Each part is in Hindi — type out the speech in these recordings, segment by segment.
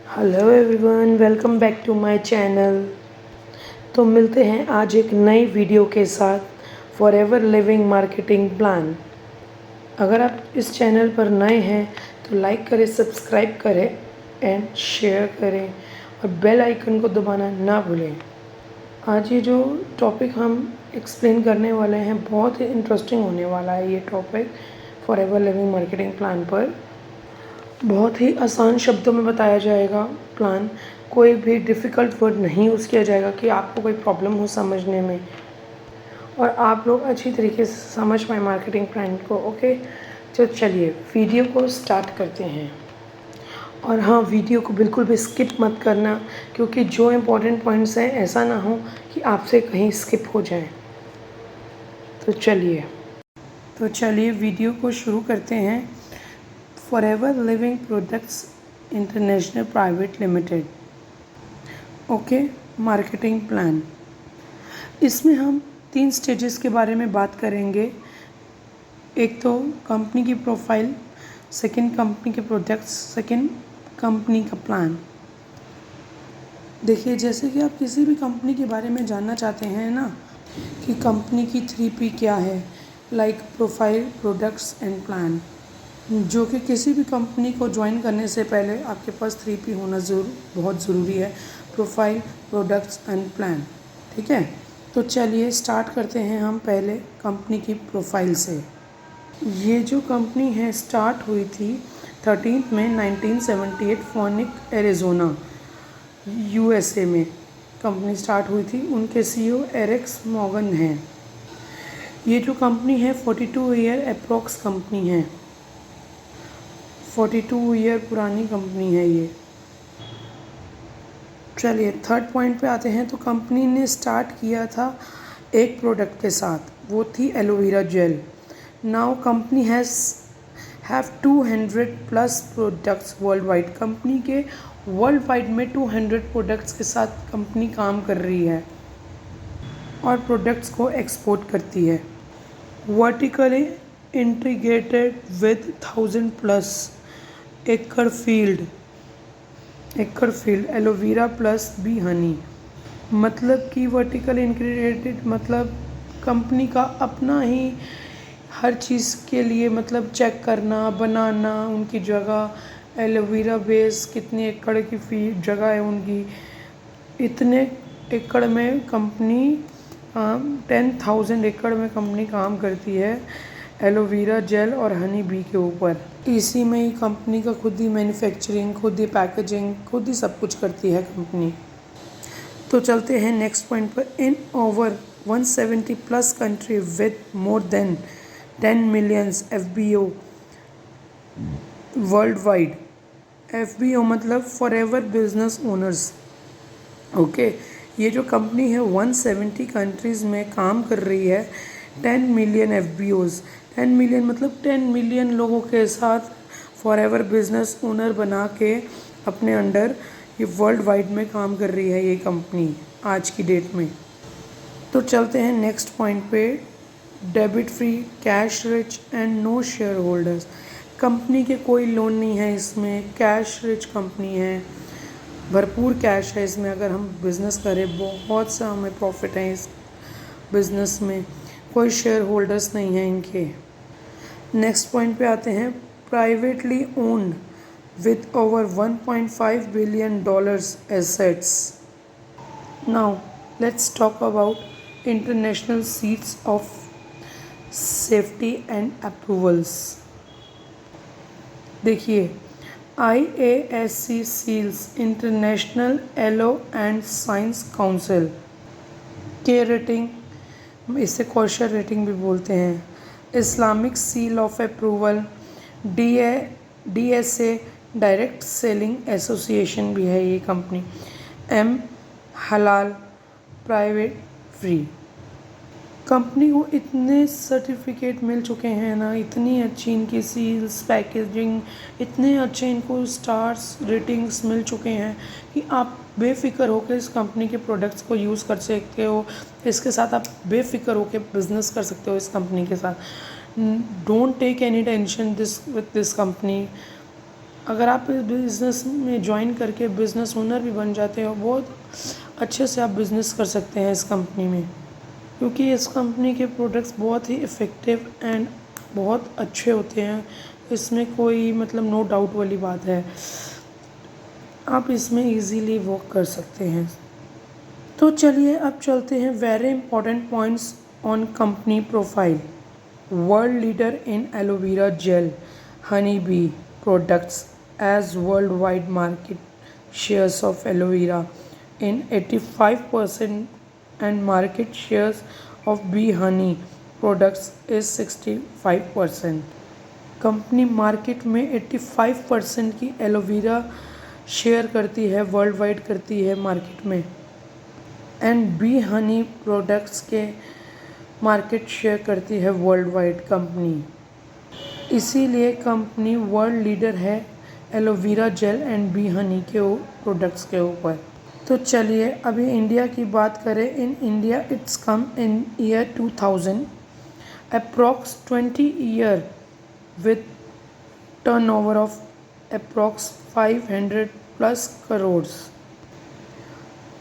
Hello everyone, welcome back to my channel. तो मिलते हैं आज एक नई वीडियो के साथ फॉरएवर लिविंग मार्केटिंग प्लान। अगर आप इस चैनल पर नए हैं तो लाइक करें, सब्सक्राइब करें एंड शेयर करें और बेल आइकन को दबाना ना भूलें। आज ये जो टॉपिक हम एक्सप्लेन करने वाले हैं बहुत ही इंटरेस्टिंग होने वाला है। ये topic forever living marketing plan पर बहुत ही आसान शब्दों में बताया जाएगा प्लान। कोई भी डिफ़िकल्ट वर्ड नहीं यूज़ किया जाएगा कि आपको कोई प्रॉब्लम हो समझने में और आप लोग अच्छी तरीके से समझ पाएँ मार्केटिंग प्लान को। ओके, तो चलिए वीडियो को स्टार्ट करते हैं। और हाँ, वीडियो को बिल्कुल भी स्किप मत करना, क्योंकि जो इम्पोर्टेंट पॉइंट्स हैं ऐसा ना हो कि आपसे कहीं स्किप हो जाए। तो चलिए वीडियो को शुरू करते हैं। Forever living products international private limited, okay, marketing plan. इसमें हम 3 स्टेजेस के बारे में बात करेंगे। एक तो कंपनी की प्रोफाइल, सेकंड कंपनी के प्रोडक्ट्स, सेकंड कंपनी का प्लान। देखिए, जैसे कि आप किसी भी कंपनी के बारे में जानना चाहते हैं ना कि कंपनी की 3P क्या है, like profile, products and plan, जो कि किसी भी कंपनी को ज्वाइन करने से पहले आपके पास 3P होना बहुत ज़रूरी है। प्रोफाइल, प्रोडक्ट्स एंड प्लान, ठीक है। तो चलिए स्टार्ट करते हैं हम पहले कंपनी की प्रोफाइल से। ये जो कंपनी है स्टार्ट हुई थी 13 मई 1978 फोनिक एरिजोना, USA में कंपनी स्टार्ट हुई थी। उनके CEO एरिक्स मॉर्गन हैं। ये जो कंपनी है 42 ईयर अप्रॉक्स कंपनी है, 42 ईयर पुरानी कंपनी है ये। चलिए थर्ड पॉइंट पे आते हैं। तो कंपनी ने स्टार्ट किया था एक प्रोडक्ट के साथ, वो थी aloe vera gel. Now company have 200+ products world wide. Company के वर्ल्ड वाइड में 200 प्रोडक्ट्स के साथ कंपनी काम कर रही है और प्रोडक्ट्स को एक्सपोर्ट करती है। वर्टिकली इंटीग्रेटेड विद 1000+ एकड़ field aloe vera plus B Honey. मतलब कि वर्टिकल इंटीग्रेटेड मतलब कंपनी का अपना ही हर चीज़ के लिए, मतलब चेक करना, बनाना, उनकी जगह एलोवेरा बेस कितने एकड़ की जगह है उनकी, इतने एकड़ में कंपनी 10,000 एकड़ में कंपनी काम करती है एलोवेरा जेल और हनी बी के ऊपर। इसी में ही कंपनी का खुद ही मैन्युफैक्चरिंग, खुद ही पैकेजिंग, खुद ही सब कुछ करती है कंपनी। तो चलते हैं नेक्स्ट पॉइंट पर। इन over 170+ country with more than 10 million FBO world wide. FBO मतलब फॉरएवर बिजनेस ओनर्स, ओके। ये जो कंपनी है 170 कंट्रीज़ में काम कर रही है। 10 मिलियन FBOs, 10 मिलियन मतलब 10 मिलियन लोगों के साथ फॉरएवर बिजनेस ओनर बना के अपने अंडर ये वर्ल्ड वाइड में काम कर रही है ये कंपनी आज की डेट में। तो चलते हैं नेक्स्ट पॉइंट पे। Debit free, cash rich and no share holders. Company के कोई लोन नहीं है इसमें, कैश रिच कंपनी है, भरपूर कैश है इसमें। अगर हम बिज़नेस करें बहुत सा हमें प्रॉफिट है इस बिज़नेस में। कोई शेयर होल्डर्स नहीं है इनके। नेक्स्ट पॉइंट पे आते हैं। Privately owned with over 1.5 billion dollars assets. Now let's talk about international seats of safety and approvals. देखिए, IASC seals, international aloe and science council के रेटिंग, इसे कॉशर रेटिंग भी बोलते हैं। Islamic seal of approval, DSA direct selling association भी है ये कंपनी। हलाल प्राइवेट फ्री। कंपनी को इतने सर्टिफिकेट मिल चुके हैं ना, इतनी अच्छी इनकी सील्स, पैकेजिंग, इतने अच्छे इनको स्टार्स रेटिंग्स मिल चुके हैं कि आप बेफिक्र होकर इस कंपनी के प्रोडक्ट्स को यूज़ कर सकते हो। इसके साथ आप बेफिक्र होकर बिजनेस कर सकते हो इस कंपनी के साथ। Don't take any tension with this company. अगर आप इस बिज़नेस में ज्वाइन करके बिज़नेस ओनर भी बन जाते हो, बहुत अच्छे से आप बिज़नेस कर सकते हैं इस कंपनी में, क्योंकि इस कंपनी के प्रोडक्ट्स बहुत ही इफ़ेक्टिव एंड बहुत अच्छे होते हैं। इसमें कोई मतलब नो डाउट वाली बात है, आप इसमें इजीली वर्क कर सकते हैं। तो चलिए अब चलते हैं very important points on company profile. World leader in aloe vera gel honey bee products as worldwide market shares of aloe vera in 85% and market shares of bee honey products is 65%। Company market में 85% की एलोवेरा शेयर करती है, वर्ल्ड वाइड करती है मार्केट में, एंड बी हनी प्रोडक्ट्स के मार्केट शेयर करती है वर्ल्ड वाइड कंपनी। इसीलिए कंपनी वर्ल्ड लीडर है aloe vera gel and B Honey के प्रोडक्ट्स के ऊपर। तो चलिए अभी इंडिया की बात करें। In India it's come in year 2000 approx 20 year with turnover of approx 500+ crore.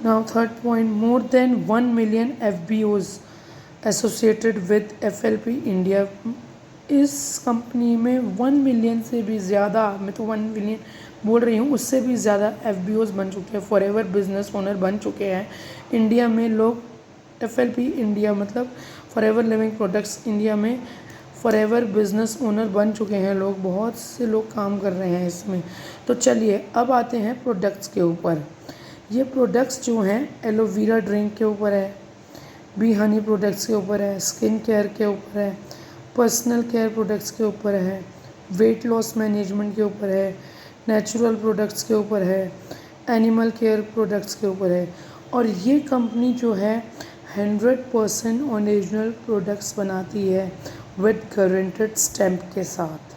Now third point, more than 1 million FBOs associated with FLP India. इस कंपनी में 1 मिलियन से भी ज़्यादा, मैं तो 1 मिलियन बोल रही हूँ, उससे भी ज़्यादा FBOs बन चुके हैं, फॉरएवर बिजनेस ओनर बन चुके हैं इंडिया में लोग। FLP इंडिया मतलब फॉरएवर लिविंग प्रोडक्ट्स इंडिया में फॉरएवर बिजनेस ओनर बन चुके हैं लोग, बहुत से लोग काम कर रहे हैं इसमें। तो चलिए अब आते हैं प्रोडक्ट्स के ऊपर। ये प्रोडक्ट्स जो हैं एलोवेरा ड्रिंक के ऊपर है, बी हनी प्रोडक्ट्स के ऊपर है, स्किन केयर के ऊपर है, पर्सनल केयर प्रोडक्ट्स के ऊपर है, वेट लॉस मैनेजमेंट के ऊपर है, नेचुरल प्रोडक्ट्स के ऊपर है, एनिमल केयर प्रोडक्ट्स के ऊपर है। और ये कंपनी जो है 100% ओरिजिनल प्रोडक्ट्स बनाती है विद गारंटेड स्टैम्प के साथ।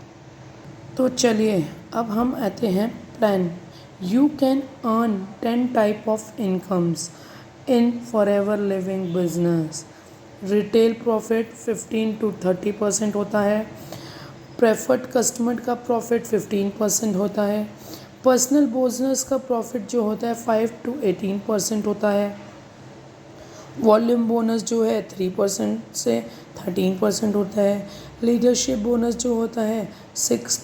तो चलिए अब हम आते हैं plan. You can earn 10 type of incomes in forever living business. Retail profit 15 to 30% होता है, प्रेफर्ड कस्टमर का प्रॉफिट 15% होता है, पर्सनल बोनस का प्रॉफिट जो होता है 5 to 18% होता है, वॉल्यूम बोनस जो है 3% से 13% होता है, लीडरशिप बोनस जो होता है 6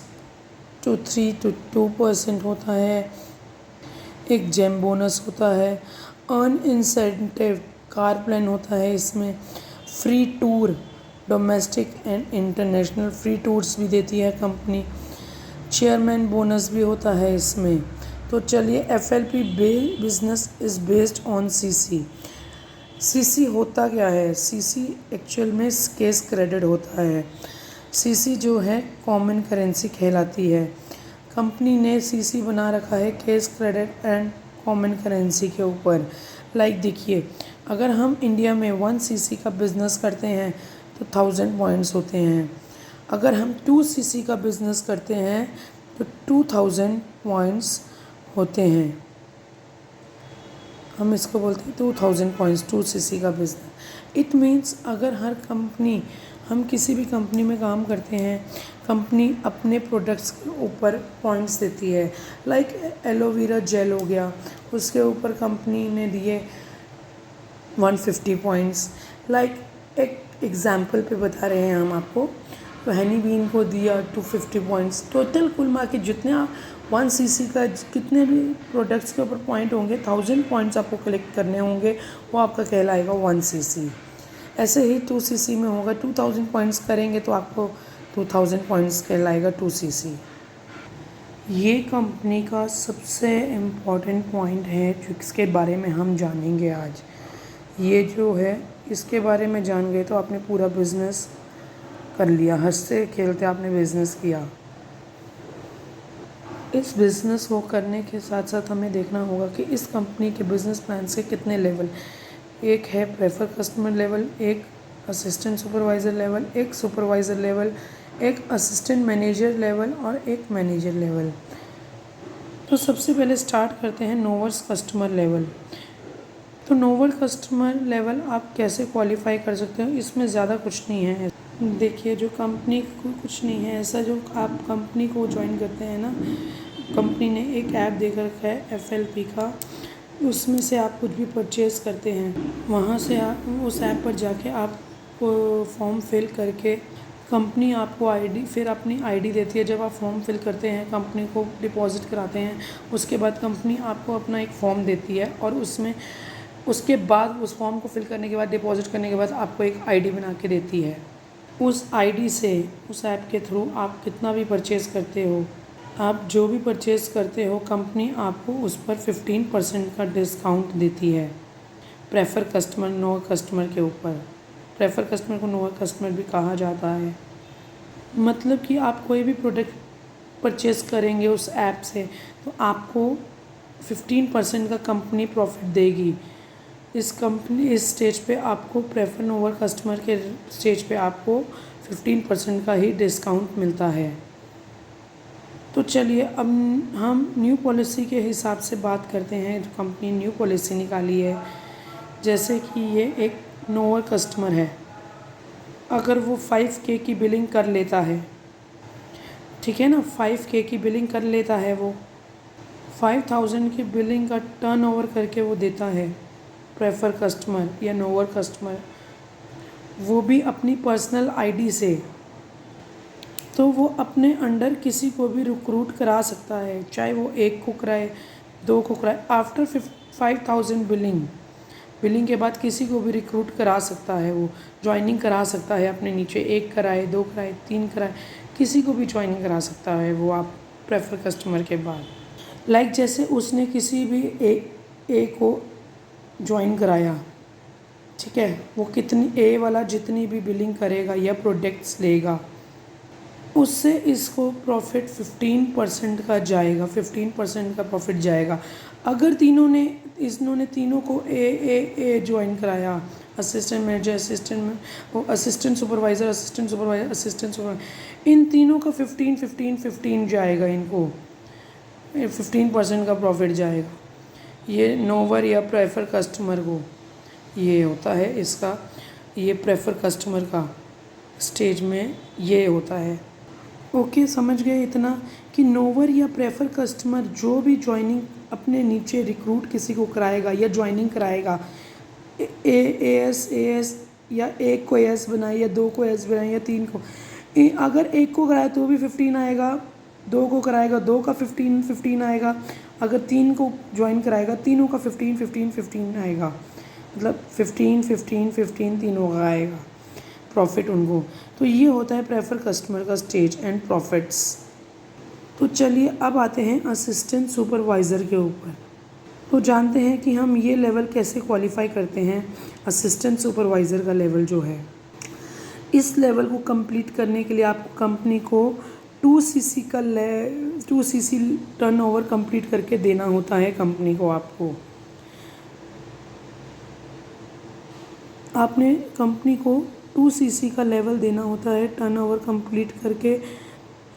to 3 to 2% होता है, एक जेम बोनस होता है, अर्न इंसेंटिव कार प्लान होता है, इसमें free tour domestic and international free tours भी देती है कंपनी, चेयरमैन बोनस भी होता है इसमें। तो चलिए FLP business is based on CC। CC होता क्या है? CC एक्चुअल में केस क्रेडिट होता है। CC जो है कॉमन करेंसी कहलाती है। कंपनी ने CC बना रखा है case credit and common currency के ऊपर। लाइक देखिए, अगर हम इंडिया में 1 CC का बिज़नेस करते हैं तो 1000 पॉइंट्स होते हैं, अगर हम 2 CC का बिज़नेस करते हैं तो 2000 पॉइंट्स होते हैं। हम इसको बोलते हैं 2000 पॉइंट्स 2 CC का बिज़नेस। इट मीन्स अगर हर कंपनी, हम किसी भी कंपनी में काम करते हैं, कंपनी अपने प्रोडक्ट्स के ऊपर पॉइंट्स देती है। लाइक एलोवेरा जेल हो गया, उसके ऊपर कंपनी ने दिए 150 पॉइंट्स। लाइक एक एग्जाम्पल पे बता रहे हैं हम आपको, तो हनी बीन को दिया 250 पॉइंट्स। टोटल कुल मिला के जितने 1 CC का कितने भी प्रोडक्ट्स के ऊपर पॉइंट होंगे, 1000 पॉइंट्स आपको कलेक्ट करने होंगे, वो आपका कहलाएगा 1 CC। ऐसे ही 2 CC में होगा, 2000 पॉइंट्स करेंगे तो आपको 2000 पॉइंट्स कहलाएगा 2 CC। ये कंपनी का सबसे इम्पॉर्टेंट पॉइंट है जिसके बारे में हम जानेंगे आज। ये जो है इसके बारे में जान गए तो आपने पूरा बिज़नेस कर लिया, हंसते खेलते आपने बिज़नेस किया। इस बिज़नेस को करने के साथ साथ हमें देखना होगा कि इस कंपनी के बिज़नेस प्लान के कितने लेवल, एक है प्रेफर कस्टमर लेवल, एक असिस्टेंट सुपरवाइज़र लेवल, एक सुपरवाइज़र लेवल, एक असिस्टेंट मैनेजर लेवल और एक मैनेजर लेवल। तो सबसे पहले स्टार्ट करते हैं नोवर्स कस्टमर लेवल। तो नोवर कस्टमर लेवल आप कैसे क्वालिफाई कर सकते हो? इसमें ज़्यादा कुछ नहीं है। देखिए, जो कंपनी को कुछ नहीं है ऐसा, जो आप कंपनी को ज्वाइन करते हैं ना, कंपनी ने एक ऐप दे कर रखा है FLP का, उसमें से आप कुछ भी परचेज़ करते हैं, वहाँ से आप उस ऐप पर जाके आप फॉर्म फिल करके कंपनी आपको फिर अपनी आईडी देती है। जब आप फॉर्म फिल करते हैं, कंपनी को डिपॉज़िट कराते हैं, उसके बाद कंपनी आपको अपना एक फॉर्म देती है और उसके बाद उस फॉर्म को फिल करने के बाद, डिपॉज़िट करने के बाद आपको एक आईडी बना के देती है। उस आईडी से, उस ऐप के थ्रू आप कितना भी परचेज़ करते हो, आप जो भी परचेज़ करते हो, कंपनी आपको उस पर 15% का डिस्काउंट देती है प्रेफर कस्टमर, नोवर कस्टमर के ऊपर। प्रेफर कस्टमर को नोवर कस्टमर भी कहा जाता है। मतलब कि आप कोई भी प्रोडक्ट परचेज़ करेंगे उस ऐप से, तो आपको 15% का कंपनी प्रॉफिट देगी। इस स्टेज पे आपको प्रेफर नोवर कस्टमर के स्टेज पे आपको 15% का ही डिस्काउंट मिलता है। तो चलिए अब हम न्यू पॉलिसी के हिसाब से बात करते हैं। जो कंपनी न्यू पॉलिसी निकाली है, जैसे कि ये एक नोवर कस्टमर है, अगर वो 5K की बिलिंग कर लेता है, ठीक है ना, 5K की बिलिंग कर लेता है, वो 5000 की बिलिंग का टर्नओवर करके वो देता है प्रेफर कस्टमर या नोवर कस्टमर, वो भी अपनी पर्सनल आईडी से, तो वो अपने अंडर किसी को भी रिक्रूट करा सकता है, चाहे वो 1 को कराए, 2 को कराए। आफ्टर 5000 बिलिंग के बाद किसी को भी रिक्रूट करा सकता है, वो ज्वाइनिंग करा सकता है अपने नीचे। 1 कराए, 2 कराए, 3 कराए, किसी को भी ज्वाइनिंग करा सकता है वो आप प्रेफर कस्टमर के बाद। लाइक जैसे उसने किसी भी ए को ज्वाइन कराया, ठीक है, वो कितनी ए वाला जितनी भी बिलिंग करेगा या प्रोडक्ट्स लेगा, उससे इसको प्रॉफिट 15% का जाएगा, 15% का प्रॉफिट जाएगा। अगर इन्होंने तीनों को ए ज्वाइन कराया, असिस्टेंट मैनेजर, असिस्टेंट सुपरवाइज़र, इन तीनों का 15 जाएगा, इनको 15% का प्रॉफिट जाएगा। ये नोवर या प्रेफर कस्टमर को ये होता है इसका, ये प्रेफर कस्टमर का स्टेज में ये होता है। ओके, समझ गए इतना कि नोवर या प्रेफर कस्टमर जो भी ज्वाइनिंग अपने नीचे रिक्रूट किसी को कराएगा या ज्वाइनिंग कराएगा, एएस या 1 को एस बनाए या 2 को एस बनाए या 3 को, अगर 1 को कराए तो भी 15 आएगा, 2 को कराएगा 2 का 15 आएगा, अगर 3 को ज्वाइन कराएगा तीनों का 15 आएगा, मतलब 15 तीनों का आएगा प्रॉफिट उनको। तो ये होता है प्रेफर कस्टमर का स्टेज एंड प्रॉफिट्स। तो चलिए अब आते हैं असिस्टेंट सुपरवाइज़र के ऊपर। तो जानते हैं कि हम ये लेवल कैसे क्वालिफाई करते हैं। असिस्टेंट सुपरवाइज़र का लेवल जो है, इस लेवल को कंप्लीट करने के लिए आपको कंपनी को 2cc टर्नओवर कंप्लीट करके देना होता है। कंपनी को आपने कंपनी को 2cc का लेवल देना होता है टर्नओवर कंप्लीट करके।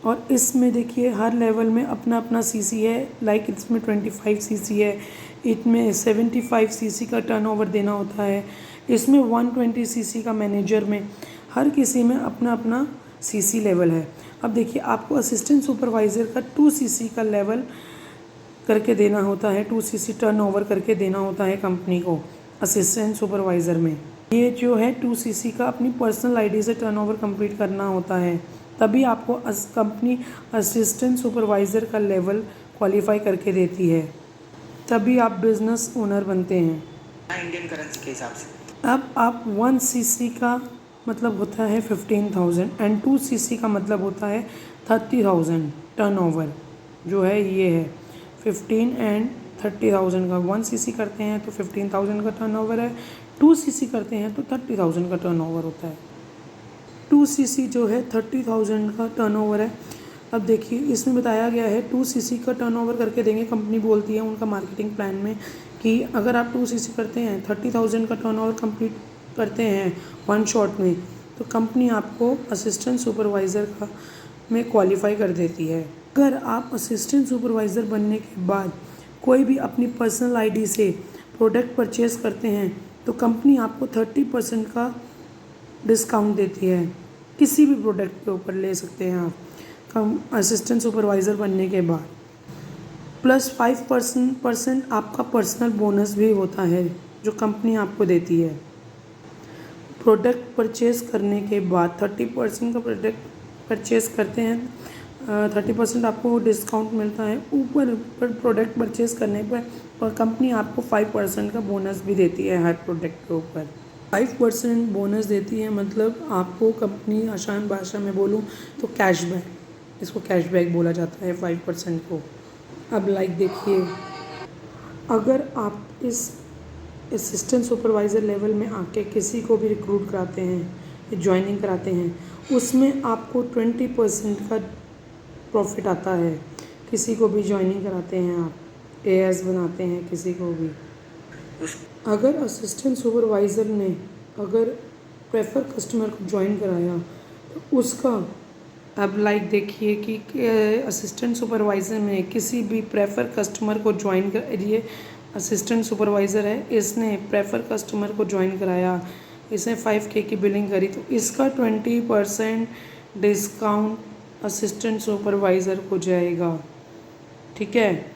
और इसमें देखिए हर लेवल में अपना अपना सीसी है। लाइक इसमें 25 सीसी है, इसमें 75 सीसी का टर्नओवर देना होता है, इसमें 120 सीसी का मैनेजर में, हर किसी में अपना अपना सीसी लेवल है। अब देखिए आपको असिस्टेंट सुपरवाइज़र का 2cc का लेवल करके देना होता है, 2cc टर्नओवर करके देना होता है कंपनी को असिस्टेंट सुपरवाइज़र में। ये जो है 2cc का अपनी पर्सनल आईडी से टर्नओवर कंप्लीट करना होता है, तभी आपको कंपनी असिस्टेंट सुपरवाइज़र का लेवल क्वालिफाई करके देती है, तभी आप बिजनेस ओनर बनते हैं इंडियन करेंसी के हिसाब से। अब आप 1cc का मतलब होता है 15,000 एंड 2cc का मतलब होता है 30,000 टर्नओवर जो है, ये है 15 एंड 30,000 का। 1cc करते हैं तो 15,000 का टर्नओवर है, 2cc करते हैं तो 30,000 का टर्नओवर होता है। 2cc जो है 30,000 का टर्नओवर है। अब देखिए इसमें बताया गया है 2cc का टर्नओवर करके देंगे। कंपनी बोलती है उनका मार्केटिंग प्लान में कि अगर आप 2cc करते हैं, 30,000 का टर्नओवर कंप्लीट करते हैं वन शॉट में, तो कंपनी आपको असिस्टेंट सुपरवाइज़र का में क्वालिफाई कर देती है। अगर आप असिस्टेंट सुपरवाइज़र बनने के बाद कोई भी अपनी पर्सनल आईडी से प्रोडक्ट परचेज़ करते हैं, तो कंपनी आपको 30% का डिस्काउंट देती है। किसी भी प्रोडक्ट के ऊपर ले सकते हैं आप असिस्टेंट सुपरवाइज़र बनने के बाद। प्लस 5% आपका पर्सनल बोनस भी होता है जो कंपनी आपको देती है। प्रोडक्ट परचेज़ करने के बाद 30% का प्रोडक्ट परचेज़ करते हैं 30% आपको डिस्काउंट मिलता है। ऊपर पर प्रोडक्ट परचेज़ करने पर कंपनी आपको 5% का बोनस भी देती है हर प्रोडक्ट के ऊपर। 5% बोनस देती है मतलब आपको कंपनी, आसान भाषा में बोलूँ तो कैशबैक, इसको कैशबैक बोला जाता है 5% को। अब देखिए, अगर आप इस असिस्टेंट सुपरवाइज़र लेवल में आके किसी को भी रिक्रूट कराते हैं या ज्वाइनिंग कराते हैं, उसमें आपको 20% का प्रॉफिट आता है। किसी को भी ज्वाइनिंग कराते हैं आप, एएस बनाते हैं किसी को भी, अगर असिस्टेंट सुपरवाइज़र ने अगर प्रेफर कस्टमर को ज्वाइन कराया तो उसका, अब देखिए कि असिस्टेंट सुपरवाइज़र में किसी भी प्रेफर कस्टमर को ज्वाइन कर, ये असिस्टेंट सुपरवाइज़र है, इसने प्रेफर कस्टमर को ज्वाइन कराया, इसने 5K की बिलिंग करी, तो इसका 20% डिस्काउंट असिस्टेंट सुपरवाइज़र को जाएगा। ठीक है।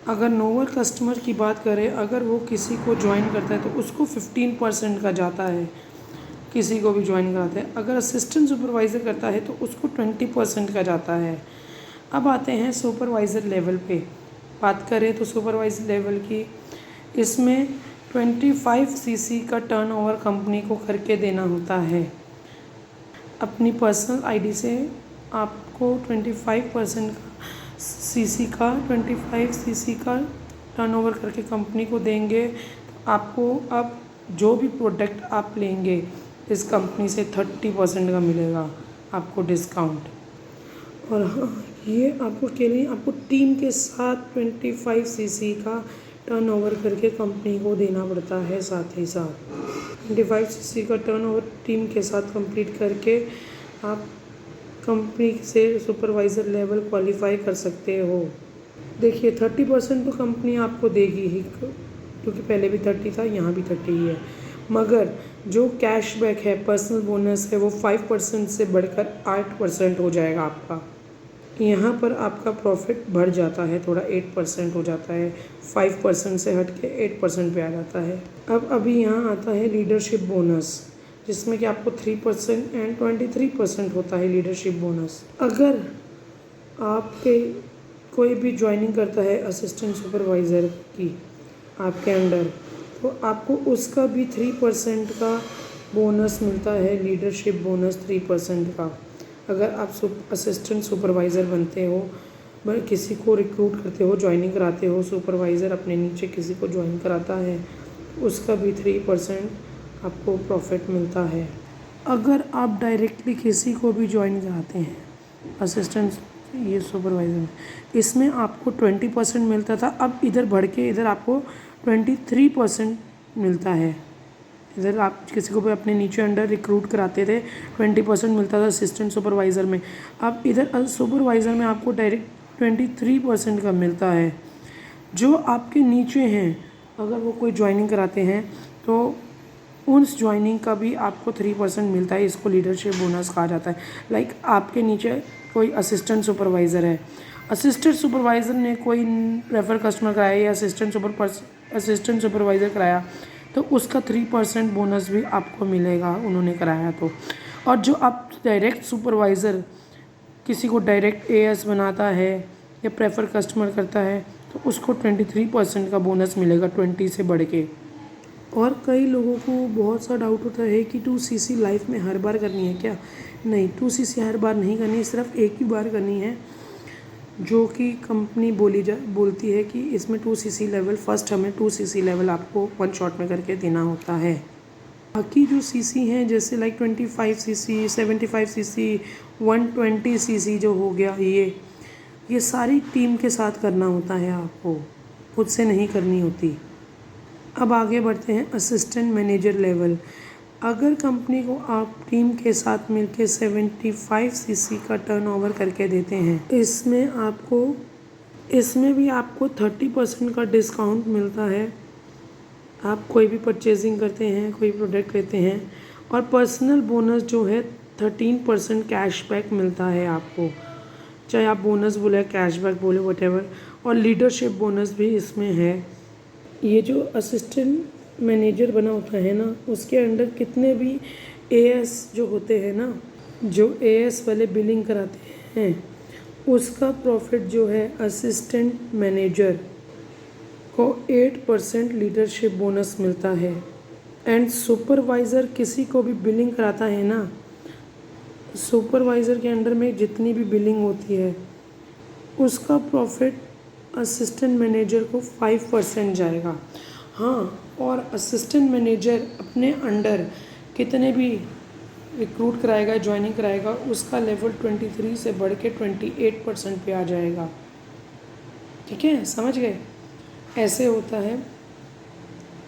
अगर नोवल कस्टमर की बात करें, अगर वो किसी को ज्वाइन करता है तो उसको 15% का जाता है, किसी को भी ज्वाइन कराते हैं। अगर असिस्टेंट सुपरवाइज़र करता है तो उसको 20% का जाता है। अब आते हैं सुपरवाइज़र लेवल पे बात करें तो सुपरवाइज़र लेवल की, इसमें 25 सीसी का टर्नओवर कंपनी को करके देना होता है। अपनी पर्सनल आईडी से आपको 25 सीसी का टर्नओवर करके कंपनी को देंगे। तो आपको अब जो भी प्रोडक्ट आप लेंगे इस कंपनी से 30% का मिलेगा आपको डिस्काउंट। और हाँ, ये आपको अकेले, आपको टीम के साथ 25 सीसी का टर्नओवर करके कंपनी को देना पड़ता है। साथ ही साथ 25 सीसी का टर्नओवर टीम के साथ कंप्लीट करके आप कंपनी से सुपरवाइज़र लेवल क्वालिफाई कर सकते हो। देखिए 30% तो कंपनी आपको देगी ही, क्योंकि पहले भी 30 था, यहाँ भी 30 ही है। मगर जो कैशबैक है, पर्सनल बोनस है, वो 5% से बढ़कर 8% हो जाएगा आपका। यहाँ पर आपका प्रॉफिट बढ़ जाता है थोड़ा, 8% हो जाता है, 5% से हट के 8% पे आ जाता है। अब अभी यहाँ आता है लीडरशिप बोनस, जिसमें कि आपको 3% एंड 23% होता है लीडरशिप बोनस। अगर आपके कोई भी ज्वाइनिंग करता है असिस्टेंट सुपरवाइज़र की आपके अंडर, तो आपको उसका भी 3% का बोनस मिलता है, लीडरशिप बोनस 3% का। अगर आप असिस्टेंट सुपरवाइज़र बनते हो, किसी को रिक्रूट करते हो, ज्वाइनिंग कराते हो, सुपरवाइज़र अपने नीचे किसी को ज्वाइन कराता है, उसका भी 3% आपको प्रॉफिट मिलता है। अगर आप डायरेक्टली किसी को भी ज्वाइन कराते हैं असिस्टेंट, ये सुपरवाइज़र में, इसमें आपको 20% मिलता था, अब इधर बढ़ के इधर आपको 23% मिलता है। इधर आप किसी को भी अपने नीचे अंडर रिक्रूट कराते थे, 20% मिलता था असिस्टेंट सुपरवाइज़र में। अब इधर सुपरवाइज़र में आपको डायरेक्ट 23% का मिलता है। जो आपके नीचे हैं, अगर वो कोई ज्वाइनिंग कराते हैं तो उस ज्वाइनिंग का भी आपको 3% मिलता है। इसको लीडरशिप बोनस कहा जाता है। आपके नीचे कोई असिस्टेंट सुपरवाइज़र है, असिस्टेंट सुपरवाइज़र ने कोई प्रेफर कस्टमर कराया या असिस्टेंट सुपरवाइज़र कराया, तो उसका 3% बोनस भी आपको मिलेगा उन्होंने कराया तो। और जो आप डायरेक्ट सुपरवाइज़र किसी को डायरेक्ट एएस बनाता है या प्रेफर कस्टमर करता है, तो उसको 23% का बोनस मिलेगा 20 से बढ़ के। और कई लोगों को बहुत सा डाउट होता है कि 2cc लाइफ में हर बार करनी है क्या? नहीं, 2cc हर बार नहीं करनी है, सिर्फ एक ही बार करनी है, जो कि कंपनी बोलती है कि इसमें 2cc लेवल, फर्स्ट हमें 2cc लेवल आपको 1 शॉट में करके देना होता है। बाकी जो सीसी हैं, जैसे 25 सीसी, 75 सीसी, 120 सीसी जो हो गया, ये सारी टीम के साथ करना होता है आपको, खुद से नहीं करनी होती। अब आगे बढ़ते हैं असिस्टेंट मैनेजर लेवल। अगर कंपनी को आप टीम के साथ मिलके 75 सीसी का टर्नओवर करके देते हैं, इसमें भी आपको 30% का डिस्काउंट मिलता है। आप कोई भी परचेजिंग करते हैं, कोई प्रोडक्ट लेते हैं, और पर्सनल बोनस जो है 13% कैशबैक मिलता है आपको। चाहे आप बोनस बोले, कैशबैक बोले, व्हाटएवर, और लीडरशिप बोनस भी इसमें है। ये जो असिस्टेंट मैनेजर बना होता है ना, उसके अंडर कितने भी एएस जो होते हैं ना, जो एएस वाले बिलिंग कराते हैं, उसका प्रॉफिट जो है असिस्टेंट मैनेजर को 8% लीडरशिप बोनस मिलता है। एंड सुपरवाइज़र किसी को भी बिलिंग कराता है ना, सुपरवाइज़र के अंडर में जितनी भी बिलिंग होती है उसका प्रॉफिट असिस्टेंट मैनेजर को 5% जाएगा। हाँ, और असिस्टेंट मैनेजर अपने अंडर कितने भी रिक्रूट कराएगा, ज्वाइनिंग कराएगा, उसका लेवल 23 से बढ़ के 28% पे आ जाएगा। ठीक है, समझ गए? ऐसे होता है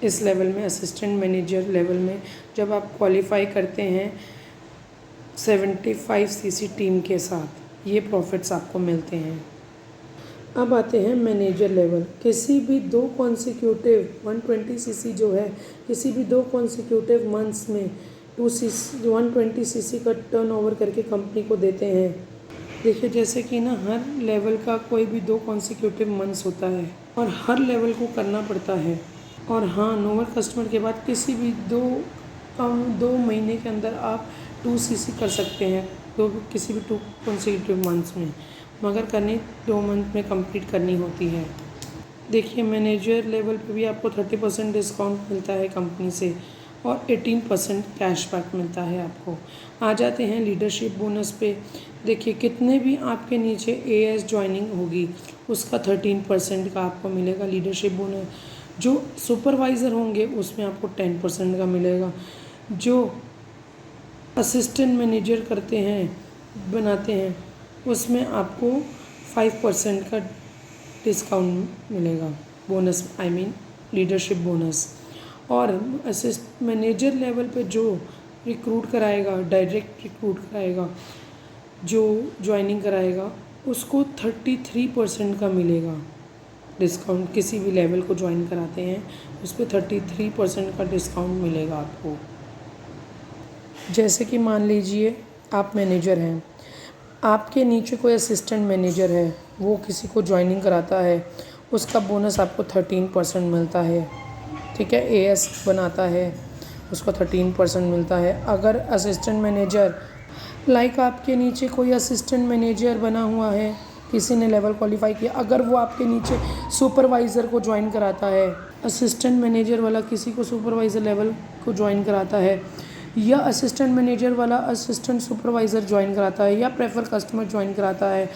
इस लेवल में, असिस्टेंट मैनेजर लेवल में, जब आप क्वालिफाई करते हैं 75 सीसी टीम के साथ, ये प्रॉफिट्स आपको मिलते हैं। अब आते हैं मैनेजर लेवल। किसी भी 2 कॉन्सिक्यूटिव 120 सीसी जो है, किसी भी 2 कॉन्सिक्यूटिव मंथ्स में 120 सीसी का टर्नओवर करके कंपनी को देते हैं। देखिए, जैसे कि ना हर लेवल का कोई भी 2 कॉन्सिक्यूटिव मंथ्स होता है और हर लेवल को करना पड़ता है। और हाँ, नोवर कस्टमर के बाद किसी भी 2 महीने के अंदर आप 2 सीसी कर सकते हैं, तो किसी भी 2 कॉन्सिक्यूटिव मंथ्स में, मगर करनी 2 मंथ में कंप्लीट करनी होती है। देखिए, मैनेजर लेवल पे भी आपको 30% डिस्काउंट मिलता है कंपनी से और 18% कैशबैक मिलता है आपको। आ जाते हैं लीडरशिप बोनस पे। देखिए, कितने भी आपके नीचे एएस ज्वाइनिंग होगी उसका 13% का आपको मिलेगा लीडरशिप बोनस। जो सुपरवाइज़र होंगे उसमें आपको 10% का मिलेगा। जो असिस्टेंट मैनेजर करते हैं, बनाते हैं, उसमें आपको 5% का डिस्काउंट मिलेगा, bonus, I mean leadership bonus. और असिस्ट मैनेजर लेवल पे जो रिक्रूट कराएगा, डायरेक्ट रिक्रूट कराएगा, जो ज्वाइनिंग कराएगा, उसको 33% का मिलेगा डिस्काउंट। किसी भी लेवल को ज्वाइन कराते हैं उस पर 33% का डिस्काउंट मिलेगा आपको। जैसे कि मान लीजिए आप मैनेजर हैं, आपके नीचे कोई असिस्टेंट मैनेजर है, वो किसी को ज्वाइनिंग कराता है, उसका बोनस आपको 13% मिलता है। ठीक है, एएस बनाता है, उसको 13% मिलता है। अगर असिस्टेंट मैनेजर, लाइक आपके नीचे कोई असिस्टेंट मैनेजर बना हुआ है, किसी ने लेवल क्वालिफाई किया, अगर वो आपके नीचे सुपरवाइज़र को ज्वाइन कराता है, असिस्टेंट मैनेजर वाला किसी को सुपरवाइज़र लेवल को ज्वाइन कराता है, या असिस्टेंट मैनेजर वाला असिस्टेंट सुपरवाइज़र ज्वाइन कराता है, या प्रेफर कस्टमर ज्वाइन कराता है,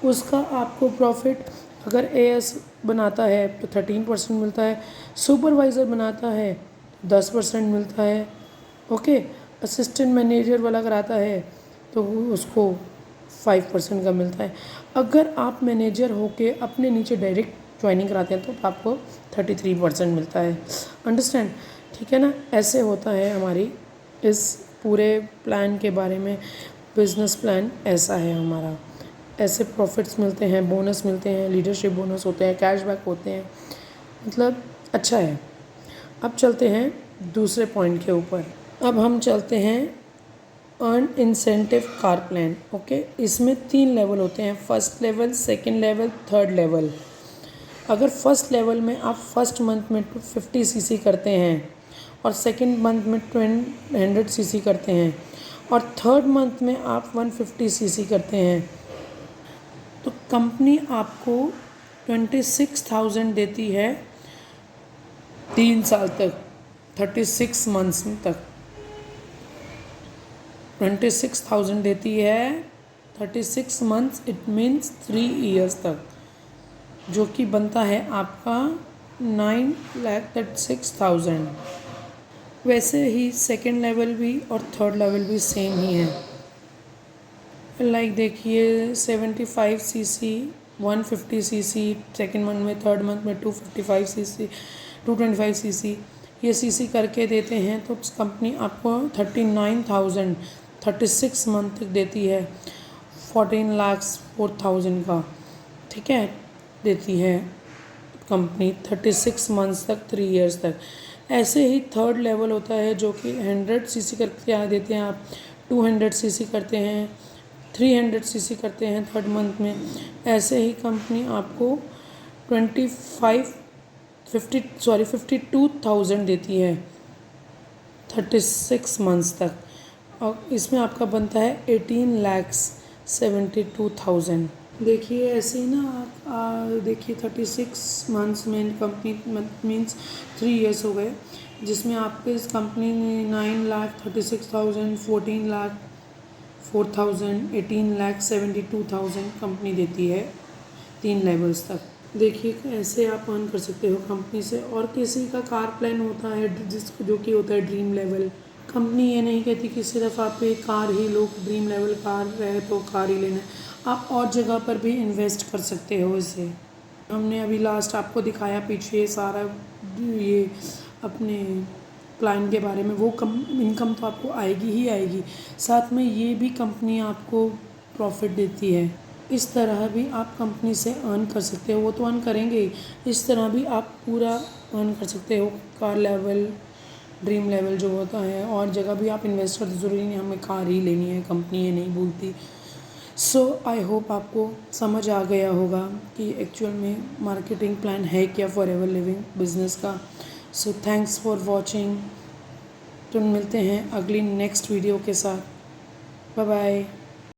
उसका आपको प्रॉफिट अगर एएस बनाता है तो 13% मिलता है, सुपरवाइज़र बनाता है 10% मिलता है। ओके, असिस्टेंट मैनेजर वाला कराता है तो उसको 5% का मिलता है। अगर आप मैनेजर होके अपने नीचे डायरेक्ट ज्वाइनिंग कराते हैं तो आपको 33% मिलता है। अंडरस्टैंड? ठीक है ना? ऐसे होता है हमारी इस पूरे प्लान के बारे में। बिजनेस प्लान ऐसा है हमारा। ऐसे प्रॉफिट्स मिलते हैं, बोनस मिलते हैं, लीडरशिप बोनस होते हैं, कैशबैक होते हैं, मतलब अच्छा है। अब चलते हैं दूसरे पॉइंट के ऊपर। अब हम चलते हैं earn incentive car plan. Okay, इसमें 3 लेवल होते हैं, first level, second level, third level. अगर फर्स्ट लेवल में आप फर्स्ट मंथ में 50 सीसी करते हैं और सेकंड मंथ में 100 सीसी करते हैं और थर्ड मंथ में आप 150 सीसी करते हैं, तो कंपनी आपको 26,000 देती है 3 साल तक, 36 मंथ्स तक 26,000 देती है 36 मंथ्स, इट मीन्स 3 ईयर्स तक, जो कि बनता है आपका 9,36,000। वैसे ही सेकेंड लेवल भी और थर्ड लेवल भी सेम ही है। लाइक देखिए, 75 सीसी, 150 सीसी सेकेंड मंथ में, थर्ड मंथ में 255 सीसी, 225 सीसी, ये सीसी करके देते हैं तो कंपनी आपको 39,000 36 मंथ तक देती है, 14,04,000 का। ठीक है, देती है कंपनी 36 मंथ्स तक, 3 इयर्स तक। ऐसे ही थर्ड लेवल होता है जो कि 100 सीसी करके देते हैं आप, 200 सीसी करते हैं, 300 सीसी करते हैं थर्ड मंथ में। ऐसे ही कंपनी आपको 52,000 देती है 36 मंथ्स तक, और इसमें आपका बनता है 18,72,000। देखिए ऐसे ही ना आप देखिए 36 मंथ्स में कंपनी मीन्स 3 ईयर्स हो गए, जिसमें आपके इस कंपनी ने 9,36,000, 14,04,000, 18,72,000 कंपनी देती है 3 लेवल्स तक। देखिए ऐसे आप अर्न कर सकते हो कंपनी से। और किसी का कार प्लान होता है जिसको जो कि होता है ड्रीम लेवल, कंपनी ये नहीं कहती कि सिर्फ आप एक कार ही लो, ड्रीम लेवल कार है तो कार ही लेना है, आप और जगह पर भी इन्वेस्ट कर सकते हो इसे। हमने अभी लास्ट आपको दिखाया पीछे सारा ये अपने प्लान के बारे में, वो इनकम तो आपको आएगी ही आएगी, साथ में ये भी कंपनी आपको प्रॉफिट देती है। इस तरह भी आप कंपनी से अर्न कर सकते हो, वो तो अर्न करेंगे ही, इस तरह भी आप पूरा अर्न कर सकते हो। कार लेवल, ड्रीम लेवल जो होता है, और जगह भी आप इन्वेस्ट करते, ज़रूरी नहीं हमें कार ही लेनी है, कंपनी ये नहीं बोलती। सो आई होप आपको समझ आ गया होगा कि एक्चुअल में मार्केटिंग प्लान है क्या फॉरएवर लिविंग बिजनेस का। So thanks for watching. तो मिलते हैं अगली नेक्स्ट वीडियो के साथ। Bye bye.